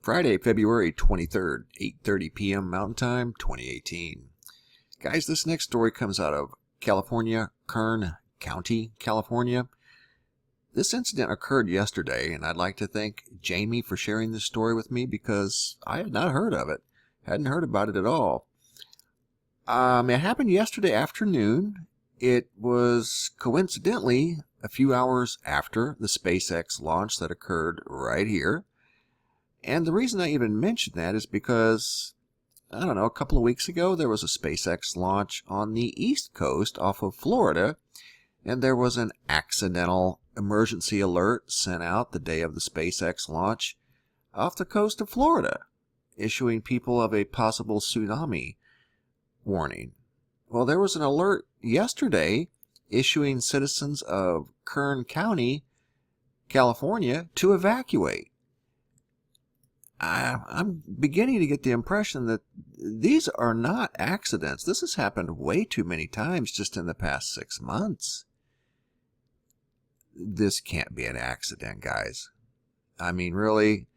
Friday, February 23rd, 8:30 p.m. Mountain Time, 2018. Guys, this next story comes out of California, Kern County, California. This incident occurred yesterday, and I'd like to thank Jamie for sharing this story with me because I had not heard of it. Hadn't heard about it at all. It happened yesterday afternoon. It was coincidentally a few hours after the SpaceX launch that occurred right here. And the reason I even mention that is because, I don't know, a couple of weeks ago there was a SpaceX launch on the East Coast off of Florida, and there was an accidental emergency alert sent out the day of the SpaceX launch off the coast of Florida, issuing people of a possible tsunami warning. Well, there was an alert yesterday issuing citizens of Kern County, California, to evacuate. I'm beginning to get the impression that these are not accidents. This has happened way too many times just in the past 6 months. This can't be an accident, guys. I mean, really,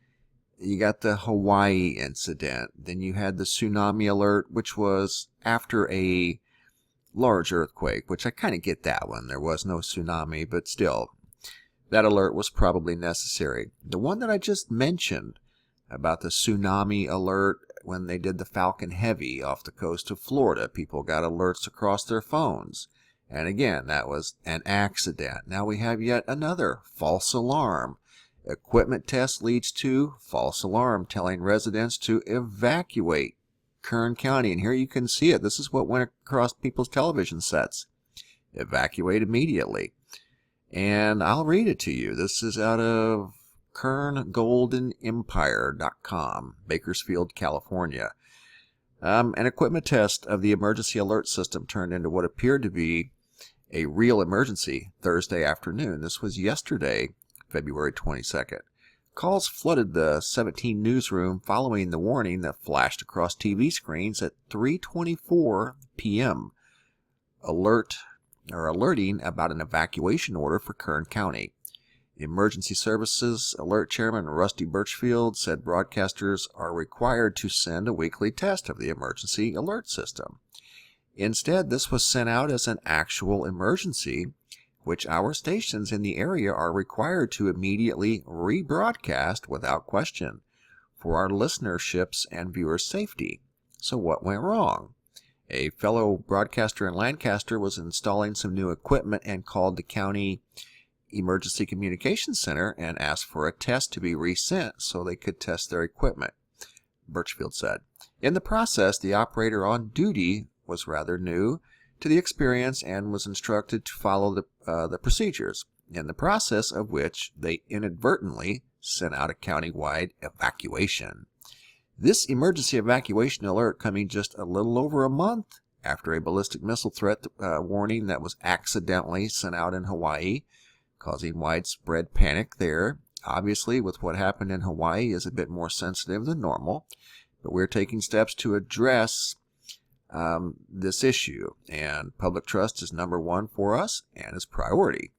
you got the Hawaii incident. Then you had the tsunami alert, which was after a large earthquake, which I kind of get that one. There was no tsunami, but still, that alert was probably necessary. The one that I just mentioned about the tsunami alert, when they did the Falcon Heavy off the coast of Florida, people got alerts across their phones. And again, that was an accident. Now we have yet another false alarm. Equipment test leads to false alarm telling residents to evacuate Kern County. And here you can see it. This is what went across people's television sets. Evacuate immediately. And I'll read it to you. This is out of KernGoldenEmpire.com, Bakersfield, California. An equipment test of the emergency alert system turned into what appeared to be a real emergency Thursday afternoon. This was yesterday, February 22nd. Calls flooded the 17 newsroom following the warning that flashed across TV screens at 3:24 p.m. Alerting about an evacuation order for Kern County. Emergency Services Alert Chairman Rusty Birchfield said broadcasters are required to send a weekly test of the emergency alert system. Instead, this was sent out as an actual emergency, which our stations in the area are required to immediately rebroadcast without question for our listenership's and viewers' safety. So what went wrong? A fellow broadcaster in Lancaster was installing some new equipment and called the county Emergency Communications Center and asked for a test to be resent so they could test their equipment, Birchfield said. In the process, the operator on duty was rather new to the experience and was instructed to follow the procedures, in the process of which they inadvertently sent out a county-wide evacuation. This emergency evacuation alert coming just a little over a month after a ballistic missile threat warning that was accidentally sent out in Hawaii, causing widespread panic there. Obviously, with what happened in Hawaii is a bit more sensitive than normal, but we're taking steps to address this issue, and public trust is number one for us and is priority.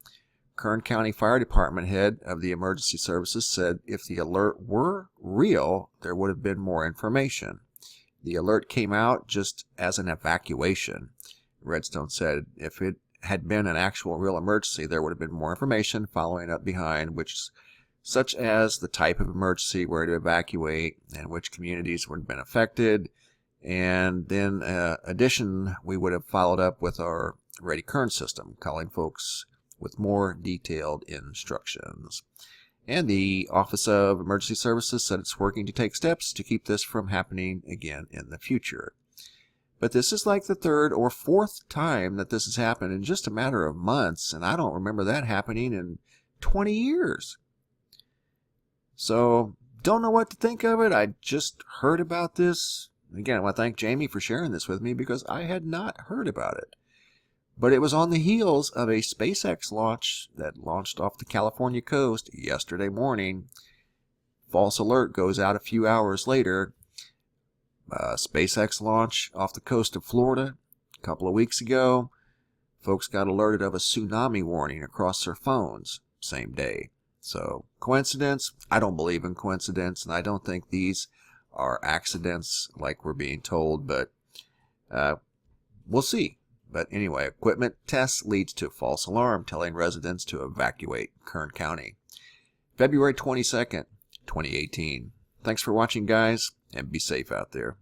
Kern County Fire Department head of the emergency services said if the alert were real, there would have been more information. The alert came out just as an evacuation. Redstone said if it had been an actual real emergency, there would have been more information following up behind, such as the type of emergency, where to evacuate, and which communities would have been affected. And then, addition, we would have followed up with our Ready Kern system, calling folks with more detailed instructions. And the Office of Emergency Services said it's working to take steps to keep this from happening again in the future. But this is like the third or fourth time that this has happened in just a matter of months, and I don't remember that happening in 20 years. So, don't know what to think of it. I just heard about this. Again, I want to thank Jamie for sharing this with me because I had not heard about it. But it was on the heels of a SpaceX launch that launched off the California coast yesterday morning. False alert goes out a few hours later. SpaceX launch off the coast of Florida a couple of weeks ago. Folks got alerted of a tsunami warning across their phones same day. So, coincidence? I don't believe in coincidence, and I don't think these are accidents like we're being told, but we'll see. But anyway, equipment test leads to false alarm telling residents to evacuate Kern County. February 22nd, 2018. Thanks for watching, guys, and be safe out there.